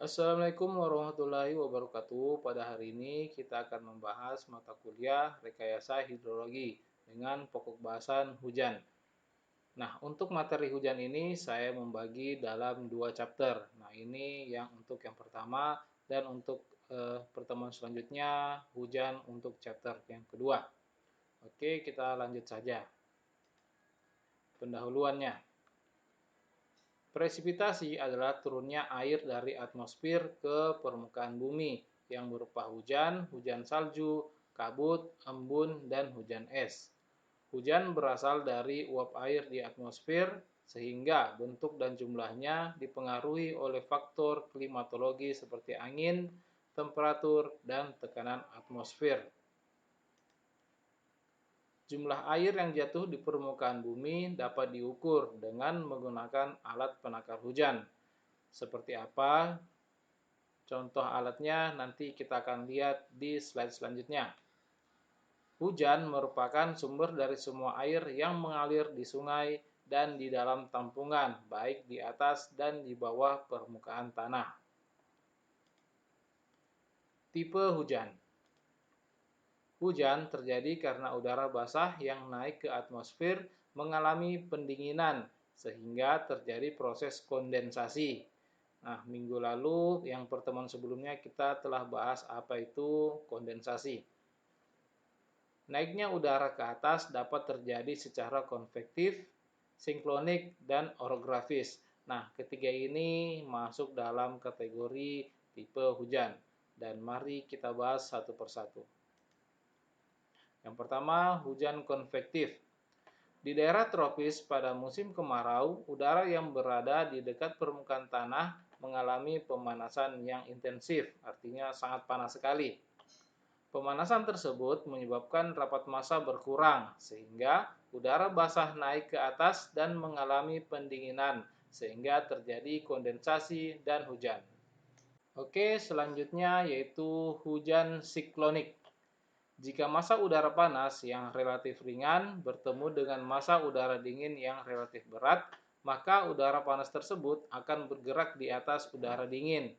Assalamualaikum warahmatullahi wabarakatuh. Pada hari ini kita akan membahas mata kuliah Rekayasa Hidrologi dengan pokok bahasan hujan. Nah, untuk materi hujan ini saya membagi dalam dua chapter. Nah, ini yang untuk yang pertama dan untuk pertemuan selanjutnya hujan untuk chapter yang kedua. Oke, kita lanjut saja. Pendahuluannya. Presipitasi adalah turunnya air dari atmosfer ke permukaan bumi yang berupa hujan, hujan salju, kabut, embun, dan hujan es. Hujan berasal dari uap air di atmosfer sehingga bentuk dan jumlahnya dipengaruhi oleh faktor klimatologi seperti angin, temperatur, dan tekanan atmosfer. Jumlah air yang jatuh di permukaan bumi dapat diukur dengan menggunakan alat penakar hujan. Seperti apa? Contoh alatnya nanti kita akan lihat di slide selanjutnya. Hujan merupakan sumber dari semua air yang mengalir di sungai dan di dalam tampungan, baik di atas dan di bawah permukaan tanah. Tipe hujan. Hujan terjadi karena udara basah yang naik ke atmosfer mengalami pendinginan sehingga terjadi proses kondensasi. Nah, minggu lalu yang pertemuan sebelumnya kita telah bahas apa itu kondensasi. Naiknya udara ke atas dapat terjadi secara konvektif, sinkronik, dan orografis. Nah, ketiga ini masuk dalam kategori tipe hujan. Dan mari kita bahas satu persatu. Yang pertama, hujan konvektif. Di daerah tropis pada musim kemarau, udara yang berada di dekat permukaan tanah mengalami pemanasan yang intensif, artinya sangat panas sekali. Pemanasan tersebut menyebabkan rapat massa berkurang, sehingga udara basah naik ke atas dan mengalami pendinginan, sehingga terjadi kondensasi dan hujan. Oke, selanjutnya yaitu hujan siklonik. Jika massa udara panas yang relatif ringan bertemu dengan massa udara dingin yang relatif berat, maka udara panas tersebut akan bergerak di atas udara dingin.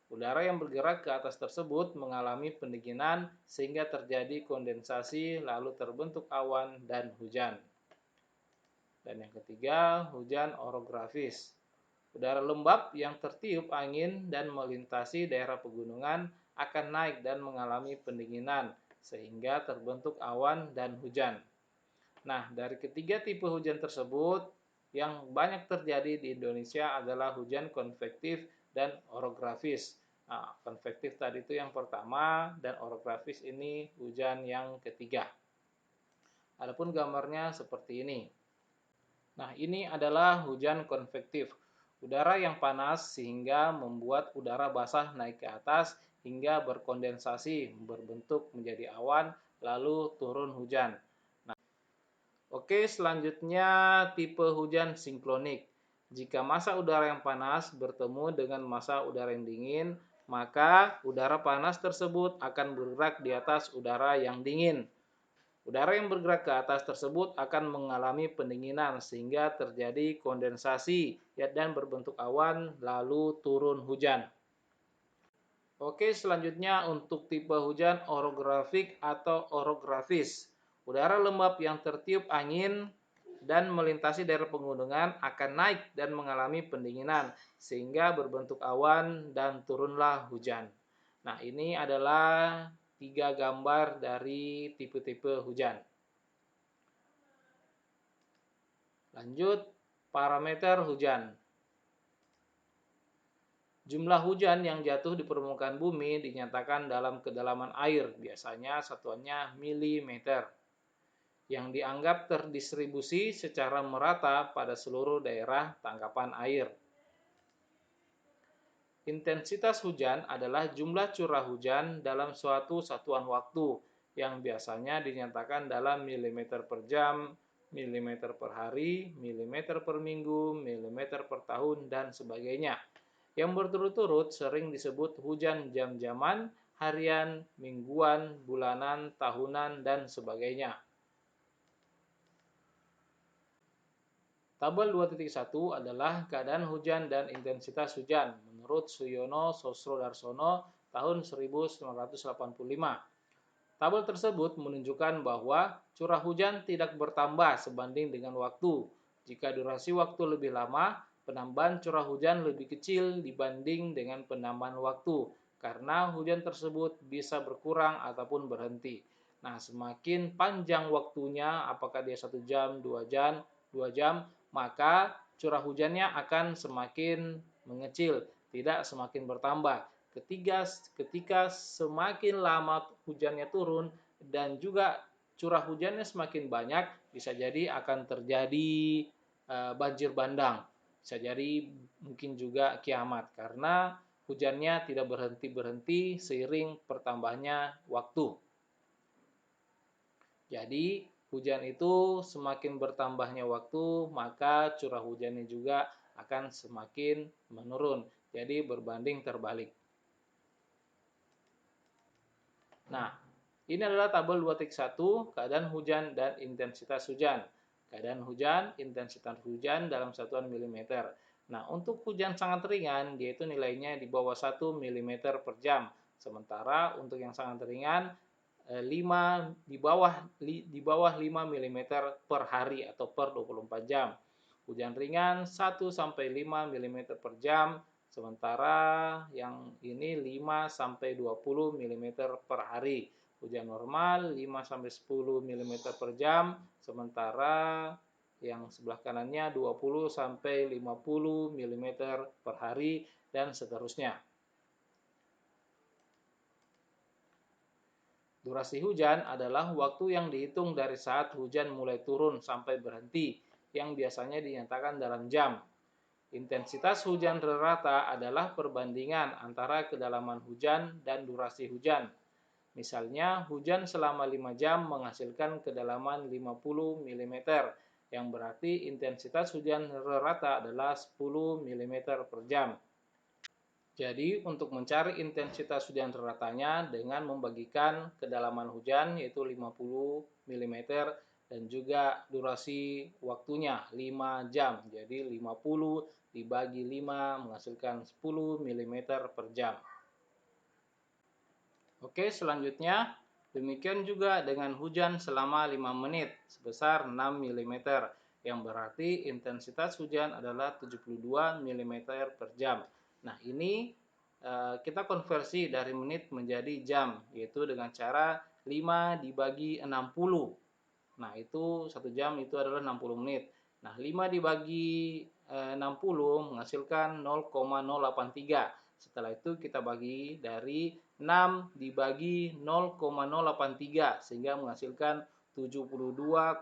Udara yang bergerak ke atas tersebut mengalami pendinginan sehingga terjadi kondensasi lalu terbentuk awan dan hujan. Dan yang ketiga, hujan orografis. Udara lembab yang tertiup angin dan melintasi daerah pegunungan akan naik dan mengalami pendinginan sehingga terbentuk awan dan hujan. Nah, dari ketiga tipe hujan tersebut, yang banyak terjadi di Indonesia adalah hujan konvektif dan orografis. Nah, konvektif tadi itu yang pertama dan orografis ini hujan yang ketiga. Adapun gambarnya seperti ini. Nah, ini adalah hujan konvektif. Udara yang panas sehingga membuat udara basah naik ke atas hingga berkondensasi, berbentuk menjadi awan, lalu turun hujan. Nah, oke, selanjutnya tipe hujan sinkronik. Jika massa udara yang panas bertemu dengan massa udara yang dingin, maka udara panas tersebut akan bergerak di atas udara yang dingin. Udara yang bergerak ke atas tersebut akan mengalami pendinginan sehingga terjadi kondensasi dan berbentuk awan lalu turun hujan. Oke, selanjutnya untuk tipe hujan orografik atau orografis. Udara lembab yang tertiup angin dan melintasi daerah pegunungan akan naik dan mengalami pendinginan sehingga berbentuk awan dan turunlah hujan. Nah, ini adalah 3 gambar dari tipe-tipe hujan. Lanjut, parameter hujan. Jumlah hujan yang jatuh di permukaan bumi dinyatakan dalam kedalaman air, biasanya satuannya milimeter, yang dianggap terdistribusi secara merata pada seluruh daerah tangkapan air. Intensitas hujan adalah jumlah curah hujan dalam suatu satuan waktu, yang biasanya dinyatakan dalam milimeter per jam, milimeter per hari, milimeter per minggu, milimeter per tahun, dan sebagainya. Yang berturut-turut sering disebut hujan jam-jaman, harian, mingguan, bulanan, tahunan, dan sebagainya. Tabel 2.1 adalah keadaan hujan dan intensitas hujan menurut Suyono Sosrodarsono tahun 1985. Tabel tersebut menunjukkan bahwa curah hujan tidak bertambah sebanding dengan waktu. Jika durasi waktu lebih lama, penambahan curah hujan lebih kecil dibanding dengan penambahan waktu, karena hujan tersebut bisa berkurang ataupun berhenti. Nah, semakin panjang waktunya, apakah dia 1 jam, 2 jam, maka curah hujannya akan semakin mengecil, tidak semakin bertambah. Ketika semakin lama hujannya turun dan juga curah hujannya semakin banyak, bisa jadi akan terjadi banjir bandang. Bisa jadi mungkin juga kiamat karena hujannya tidak berhenti-berhenti seiring bertambahnya waktu. Jadi, hujan itu semakin bertambahnya waktu, maka curah hujannya juga akan semakin menurun. Jadi, berbanding terbalik. Nah, ini adalah tabel 2.1, keadaan hujan dan intensitas hujan. Keadaan hujan, intensitas hujan dalam satuan milimeter. Nah, untuk hujan sangat ringan, yaitu nilainya di bawah 1 mm per jam. Sementara untuk yang sangat ringan, 5 di bawah 5 mm per hari atau per 24 jam. Hujan ringan 1 sampai 5 mm per jam, sementara yang ini 5 sampai 20 mm per hari. Hujan normal 5 sampai 10 mm per jam, sementara yang sebelah kanannya 20 sampai 50 mm per hari dan seterusnya. Durasi hujan adalah waktu yang dihitung dari saat hujan mulai turun sampai berhenti, yang biasanya dinyatakan dalam jam. Intensitas hujan rata adalah perbandingan antara kedalaman hujan dan durasi hujan. Misalnya, hujan selama 5 jam menghasilkan kedalaman 50 mm, yang berarti intensitas hujan rata adalah 10 mm per jam. Jadi, untuk mencari intensitas hujan ratanya dengan membagikan kedalaman hujan yaitu 50 mm dan juga durasi waktunya 5 jam. Jadi, 50 dibagi 5 menghasilkan 10 mm per jam. Oke, selanjutnya demikian juga dengan hujan selama 5 menit sebesar 6 mm yang berarti intensitas hujan adalah 72 mm per jam. Nah, ini kita konversi dari menit menjadi jam, yaitu dengan cara 5 dibagi 60. Nah, itu 1 jam itu adalah 60 menit. Nah, 5 dibagi 60 menghasilkan 0,083. Setelah itu kita bagi dari 6 dibagi 0,083 sehingga menghasilkan 72,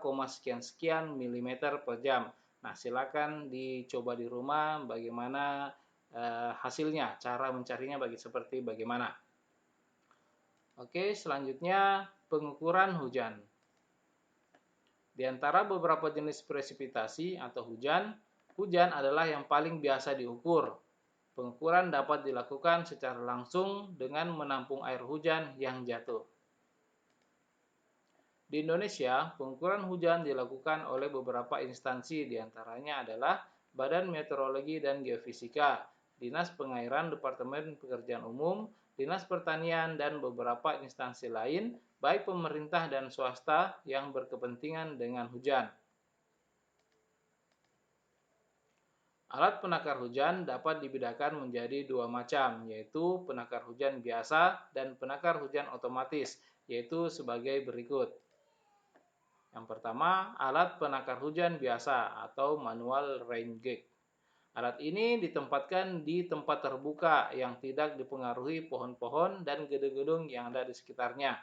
sekian milimeter per jam. Nah, silakan dicoba di rumah bagaimana hasilnya, cara mencarinya seperti bagaimana. Oke, selanjutnya pengukuran hujan. Di antara beberapa jenis presipitasi atau hujan, hujan adalah yang paling biasa diukur. Pengukuran dapat dilakukan secara langsung dengan menampung air hujan yang jatuh. Di Indonesia, pengukuran hujan dilakukan oleh beberapa instansi, di antaranya adalah Badan Meteorologi dan Geofisika, Dinas Pengairan Departemen Pekerjaan Umum, Dinas Pertanian, dan beberapa instansi lain, baik pemerintah dan swasta yang berkepentingan dengan hujan. Alat penakar hujan dapat dibedakan menjadi 2 macam, yaitu penakar hujan biasa dan penakar hujan otomatis, yaitu sebagai berikut. Yang pertama, alat penakar hujan biasa atau manual rain gauge. Alat ini ditempatkan di tempat terbuka yang tidak dipengaruhi pohon-pohon dan gedung-gedung yang ada di sekitarnya.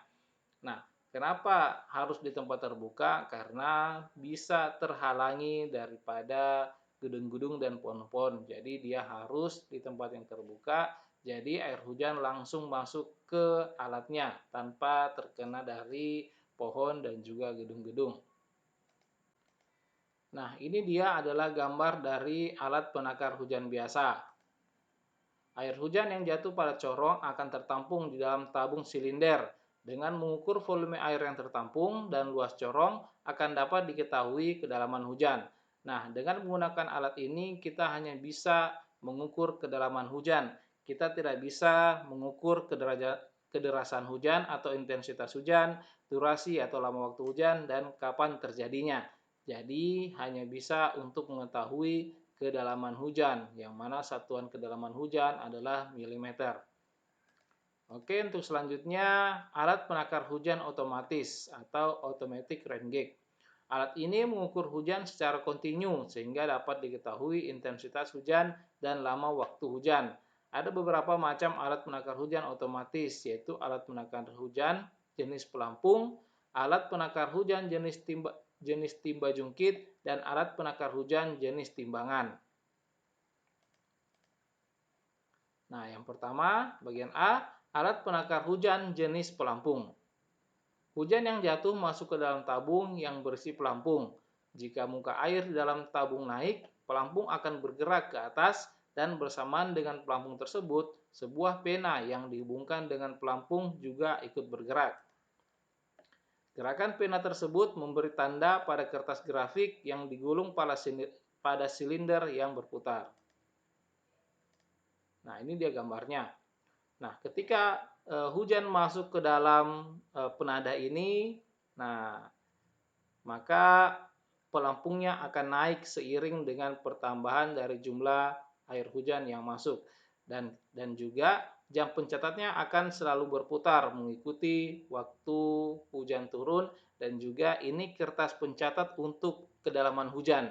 Nah, kenapa harus di tempat terbuka? Karena bisa terhalangi daripada gedung-gedung dan pohon-pohon. Jadi dia harus di tempat yang terbuka. Jadi air hujan langsung masuk ke alatnya tanpa terkena dari pohon dan juga gedung-gedung. Nah, ini dia adalah gambar dari alat penakar hujan biasa. Air hujan yang jatuh pada corong akan tertampung di dalam tabung silinder. Dengan mengukur volume air yang tertampung dan luas corong akan dapat diketahui kedalaman hujan. Nah, dengan menggunakan alat ini kita hanya bisa mengukur kedalaman hujan. Kita tidak bisa mengukur kederasan hujan atau intensitas hujan, durasi atau lama waktu hujan, dan kapan terjadinya. Jadi hanya bisa untuk mengetahui kedalaman hujan, yang mana satuan kedalaman hujan adalah milimeter. Oke, untuk selanjutnya alat penakar hujan otomatis atau automatic rain gauge. Alat ini mengukur hujan secara kontinu sehingga dapat diketahui intensitas hujan dan lama waktu hujan. Ada beberapa macam alat penakar hujan otomatis, yaitu alat penakar hujan jenis pelampung, alat penakar hujan jenis timba jungkit, dan alat penakar hujan jenis timbangan. Nah, yang pertama, bagian A, alat penakar hujan jenis pelampung. Hujan yang jatuh masuk ke dalam tabung yang berisi pelampung. Jika muka air di dalam tabung naik, pelampung akan bergerak ke atas dan bersamaan dengan pelampung tersebut, sebuah pena yang dihubungkan dengan pelampung juga ikut bergerak. Gerakan pena tersebut memberi tanda pada kertas grafik yang digulung pada silinder yang berputar. Nah, ini dia gambarnya. Nah, ketika hujan masuk ke dalam penada ini, nah maka pelampungnya akan naik seiring dengan pertambahan dari jumlah air hujan yang masuk, dan juga jam pencatatnya akan selalu berputar mengikuti waktu hujan turun, dan juga ini kertas pencatat untuk kedalaman hujan.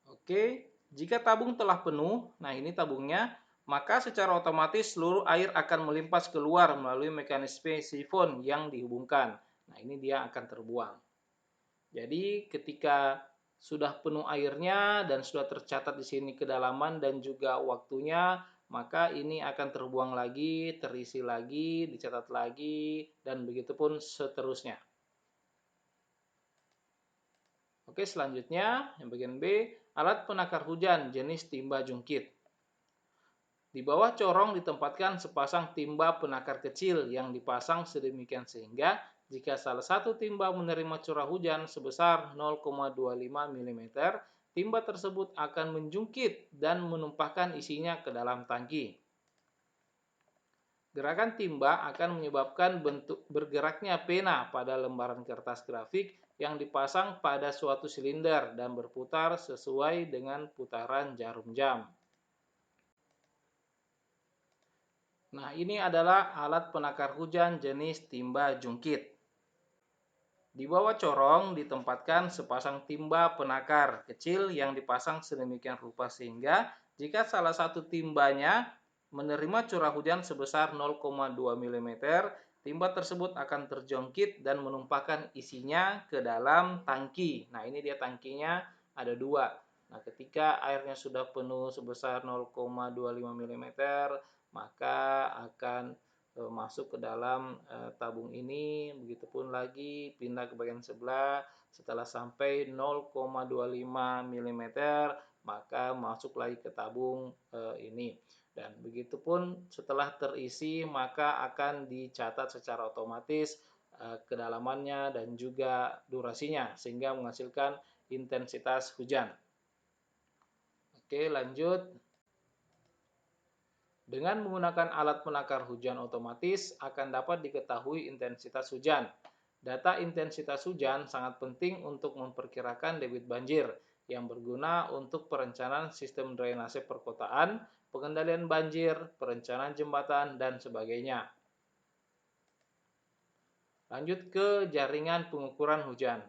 Oke, jika tabung telah penuh, nah ini tabungnya, maka secara otomatis seluruh air akan melimpas keluar melalui mekanisme sifon yang dihubungkan. Nah, ini dia akan terbuang. Jadi, ketika sudah penuh airnya dan sudah tercatat di sini kedalaman dan juga waktunya, maka ini akan terbuang lagi, terisi lagi, dicatat lagi, dan begitupun seterusnya. Oke, selanjutnya yang bagian B, alat penakar hujan jenis timba jungkit. Di bawah corong ditempatkan sepasang timba penakar kecil yang dipasang sedemikian sehingga jika salah satu timba menerima curah hujan sebesar 0,25 mm, timba tersebut akan menjungkit dan menumpahkan isinya ke dalam tangki. Gerakan timba akan menyebabkan bergeraknya pena pada lembaran kertas grafik yang dipasang pada suatu silinder dan berputar sesuai dengan putaran jarum jam. Nah, ini adalah alat penakar hujan jenis timba jungkit. Di bawah corong ditempatkan sepasang timba penakar kecil yang dipasang sedemikian rupa sehingga jika salah satu timbanya menerima curah hujan sebesar 0,2 mm, timba tersebut akan terjungkit dan menumpahkan isinya ke dalam tangki. Nah, ini dia tangkinya, ada dua. Nah, ketika airnya sudah penuh sebesar 0,25 mm, maka akan masuk ke dalam tabung ini, begitupun lagi pindah ke bagian sebelah. Setelah sampai 0,25 mm, maka masuk lagi ke tabung ini. Dan begitupun setelah terisi, maka akan dicatat secara otomatis kedalamannya dan juga durasinya, sehingga menghasilkan intensitas hujan. Oke, lanjut. Dengan menggunakan alat penakar hujan otomatis akan dapat diketahui intensitas hujan. Data intensitas hujan sangat penting untuk memperkirakan debit banjir yang berguna untuk perencanaan sistem drainase perkotaan, pengendalian banjir, perencanaan jembatan, dan sebagainya. Lanjut ke jaringan pengukuran hujan.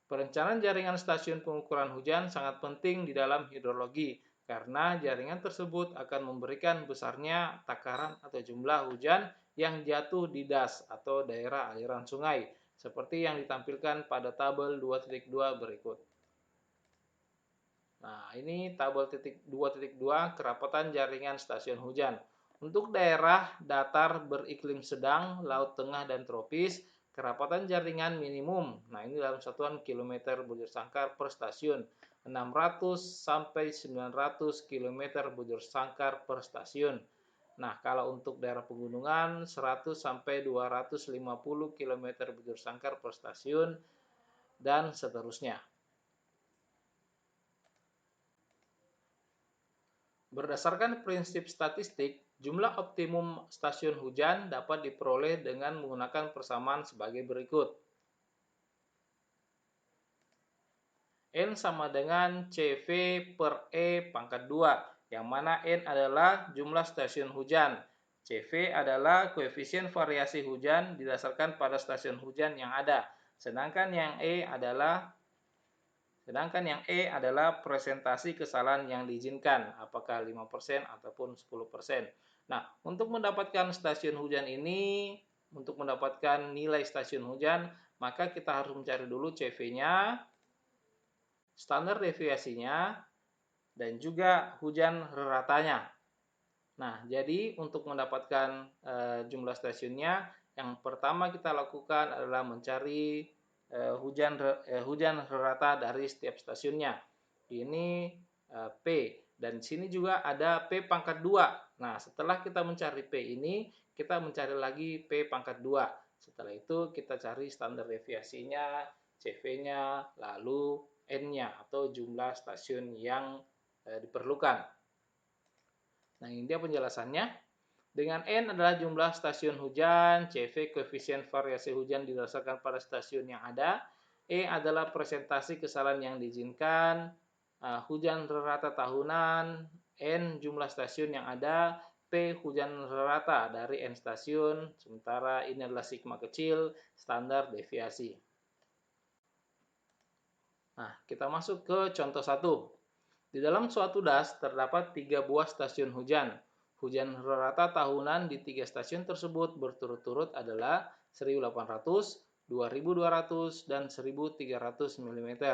Perencanaan jaringan stasiun pengukuran hujan sangat penting di dalam hidrologi karena jaringan tersebut akan memberikan besarnya takaran atau jumlah hujan yang jatuh di das atau daerah aliran sungai, seperti yang ditampilkan pada tabel 2.2 berikut. Nah, ini tabel 2.2 kerapatan jaringan stasiun hujan. Untuk daerah datar beriklim sedang, laut tengah, dan tropis, kerapatan jaringan minimum. Nah, ini dalam satuan kilometer bujur sangkar per stasiun. 600 sampai 900 km bujur sangkar per stasiun. Nah, kalau untuk daerah pegunungan 100 sampai 250 km bujur sangkar per stasiun dan seterusnya. Berdasarkan prinsip statistik, jumlah optimum stasiun hujan dapat diperoleh dengan menggunakan persamaan sebagai berikut. N sama dengan CV per E pangkat 2, yang mana N adalah jumlah stasiun hujan. CV adalah koefisien variasi hujan didasarkan pada stasiun hujan yang ada. Sedangkan yang E adalah presentasi kesalahan yang diizinkan, apakah 5% ataupun 10%. Nah, untuk mendapatkan stasiun hujan ini, untuk mendapatkan nilai stasiun hujan, maka kita harus mencari dulu CV-nya, standar deviasinya, dan juga hujan raratanya. Nah, jadi untuk mendapatkan jumlah stasiunnya, yang pertama kita lakukan adalah mencari hujan rata dari setiap stasiunnya. Ini P, dan sini juga ada P pangkat 2. Nah, setelah kita mencari P ini, kita mencari lagi P pangkat 2. Setelah itu kita cari standar deviasinya, CV-nya, lalu N-nya atau jumlah stasiun yang diperlukan. Nah, ini dia penjelasannya. Dengan N adalah jumlah stasiun hujan, CV koefisien variasi hujan didasarkan pada stasiun yang ada, E adalah presentasi kesalahan yang diizinkan, hujan rata tahunan, N jumlah stasiun yang ada, P hujan rata dari N stasiun, sementara ini adalah sigma kecil, standar deviasi. Nah, kita masuk ke contoh 1. Di dalam suatu das terdapat 3 buah stasiun hujan. Hujan rata tahunan di 3 stasiun tersebut berturut-turut adalah 1800, 2200, dan 1300 mm.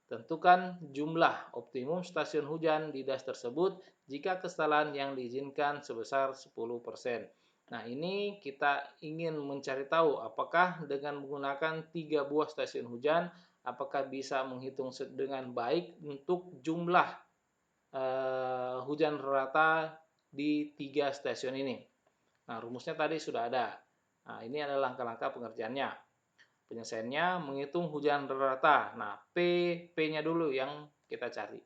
Tentukan jumlah optimum stasiun hujan di das tersebut jika kesalahan yang diizinkan sebesar 10%. Nah, ini kita ingin mencari tahu apakah dengan menggunakan 3 buah stasiun hujan apakah bisa menghitung dengan baik untuk jumlah hujan rata di 3 stasiun ini. Nah, rumusnya tadi sudah ada. Nah, ini adalah langkah-langkah pengerjaannya. Penyelesaiannya menghitung hujan rata. Nah, P-nya dulu yang kita cari.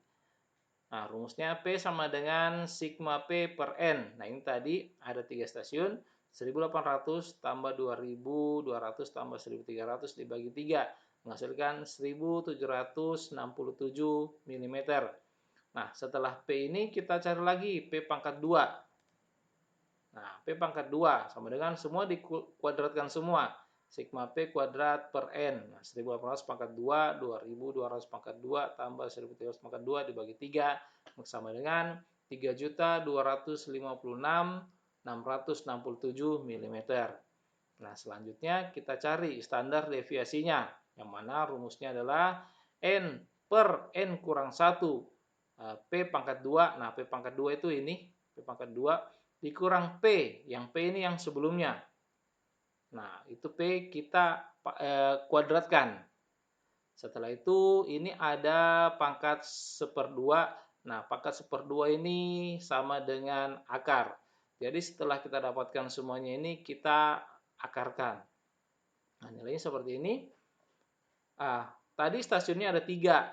Nah, rumusnya P sama dengan sigma P per N. Nah, ini tadi ada 3 stasiun, 1800 tambah 2200 tambah 1300 dibagi 3, menghasilkan 1767 mm. Nah, setelah P ini kita cari lagi P pangkat 2. Nah, P pangkat 2 sama dengan semua dikuadratkan semua. Sigma P kuadrat per N. Nah, 1800 pangkat 2, 2200 pangkat 2, tambah 1300 pangkat 2 dibagi 3, sama dengan 3.256.667 mm. Nah, selanjutnya kita cari standar deviasinya, yang mana rumusnya adalah N per N kurang 1. P pangkat 2, nah P pangkat 2 itu ini, P pangkat 2 dikurang P, yang P ini yang sebelumnya. Nah, itu P kita kuadratkan. Setelah itu ini ada pangkat 1/2. Nah, pangkat 1/2 ini sama dengan akar. Jadi setelah kita dapatkan semuanya ini, kita akarkan. Nah, nilainya seperti ini. Tadi stasiunnya ada 3.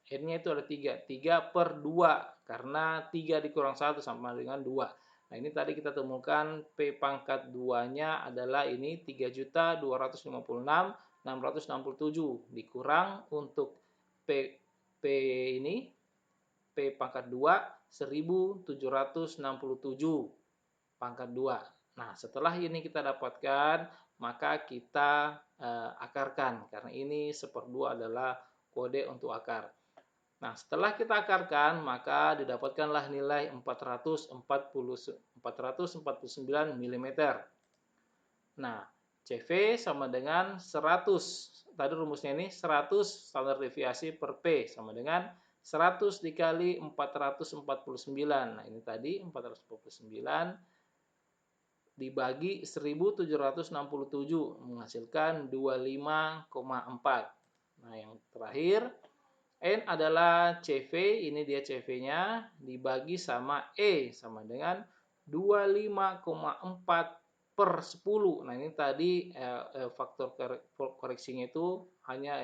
N-nya itu ada 3. 3/2. Karena 3 dikurang 1 sama dengan 2. Nah, ini tadi kita temukan P pangkat 2-nya adalah ini 3.256.667 dikurang untuk P ini P pangkat 2 1767 pangkat 2. Nah, setelah ini kita dapatkan, maka kita akarkan karena ini 1/2 adalah kode untuk akar. Nah, setelah kita akarkan, maka didapatkanlah nilai 449 mm. Nah, CV sama dengan 100. Tadi rumusnya ini 100 standar deviasi per P sama dengan 100 dikali 449. Nah, ini tadi 449 dibagi 1767 menghasilkan 25,4. Nah, yang terakhir N adalah CV, ini dia CV-nya, dibagi sama E, sama dengan 25,4/10. Nah, ini tadi faktor koreksinya itu hanya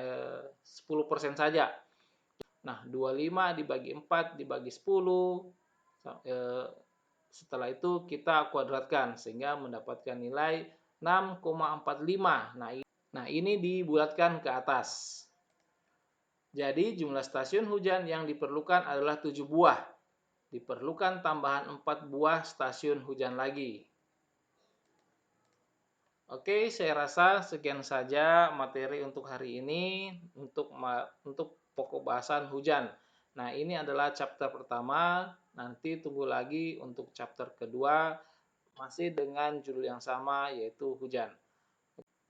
10% saja. Nah, 25 dibagi 4 dibagi 10, Setelah itu kita kuadratkan sehingga mendapatkan nilai 6,45. Nah, ini dibulatkan ke atas. Jadi jumlah stasiun hujan yang diperlukan adalah 7 buah. Diperlukan tambahan 4 buah stasiun hujan lagi. Oke, saya rasa sekian saja materi untuk hari ini untuk pokok bahasan hujan. Nah, ini adalah chapter pertama. Nanti tunggu lagi untuk chapter kedua masih dengan judul yang sama yaitu hujan.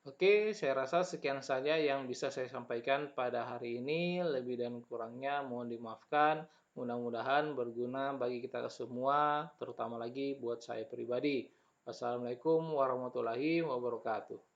Oke, saya rasa sekian saja yang bisa saya sampaikan pada hari ini. Lebih dan kurangnya mohon dimaafkan. Mudah-mudahan berguna bagi kita semua, terutama lagi buat saya pribadi. Wassalamualaikum warahmatullahi wabarakatuh.